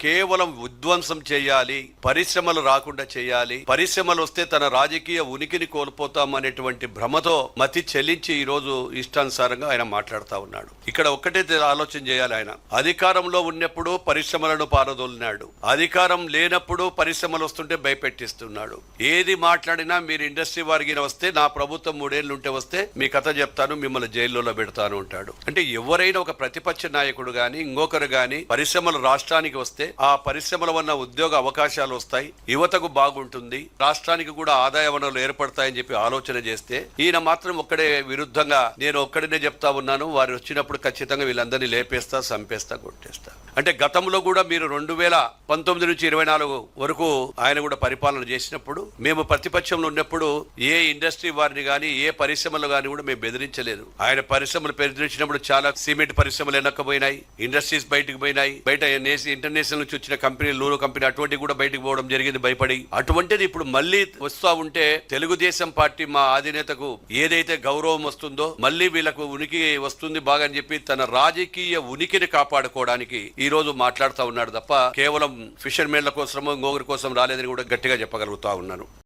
కేవలం విధ్వంసం చేయాలి, పరిశ్రమలు రాకుండా చేయాలి, పరిశ్రమలు వస్తే తన రాజకీయ ఉనికిని కోల్పోతాం అనేటువంటి భ్రమతో మతి చెల్లించి ఈ రోజు ఇష్టానుసారంగా ఆయన మాట్లాడుతూ ఉన్నాడు. ఇక్కడ ఒక్కటే ఆలోచన చేయాలి, ఆయన అధికారంలో ఉన్నప్పుడు పరిశ్రమలను పారదోలినాడు, అధికారం లేనప్పుడు పరిశ్రమలు వస్తుంటే భయపెట్టిస్తున్నాడు. ఏది మాట్లాడినా మీరు ఇండస్ట్రీ వారికి వస్తే నా ప్రభుత్వం 3 ఏళ్ళు ఉంటే వస్తే మీ కథ చెప్తాను, మిమ్మల్ని జైల్లో పెడతాను అంటాడు. అంటే ఎవరైనా ఒక ప్రతిపక్ష నాయకుడు గాని ఇంకొకరు గాని పరిశ్రమలు రాష్ట్రానికి వస్తే ఆ పరిశ్రమల వల్ల ఉద్యోగ అవకాశాలు వస్తాయి, యువతకు బాగుంటుంది, రాష్ట్రానికి కూడా ఆదాయ వనరులు ఏర్పడతాయని చెప్పి ఆలోచన చేస్తే ఈయన మాత్రం ఒక్కడే విరుద్ధంగా నేను ఒక్కడినే చెప్తా ఉన్నాను, వారు వచ్చినప్పుడు ఖచ్చితంగా వీళ్ళందరినీ లేపేస్తా, చంపేస్తా, కొట్టేస్తా. అంటే గతంలో కూడా మీరు 2019 నుంచి 24 వరకు ఆయన కూడా పరిపాలన చేసినప్పుడు మేము ప్రతిపక్షంలో ఉన్నప్పుడు ఏ ఇండస్ట్రీ వారిని గాని ఏ పరిశ్రమలు గాని కూడా మేము బెదిరించలేదు. ఆయన పరిశ్రమలు బెదిరించినప్పుడు చాలా సిమెంట్ పరిశ్రమలు వెనక్కపోయినాయి, ఇండస్ట్రీస్ బయటకు పోయినాయి, బయట ఇంటర్నేషనల్ నుంచి వచ్చిన కంపెనీ లూరు కంపెనీ అటువంటివి కూడా బయటకు పోవడం జరిగింది భయపడి. అటువంటిది ఇప్పుడు మళ్ళీ వస్తా ఉంటే తెలుగుదేశం పార్టీ మా అధినేతకు ఏదైతే గౌరవం వస్తుందో మళ్ళీ వీళ్ళకు ఉనికి వస్తుంది బాగా అని చెప్పి తన రాజకీయ ఉనికిని కాపాడుకోవడానికి ఈ రోజు మాట్లాడుతూ ఉన్నాడు తప్ప కేవలం ఫిషర్మెన్ల కోసమో ఇంకొకరి కోసం రాలేదని కూడా గట్టిగా చెప్పగలుగుతా ఉన్నాను.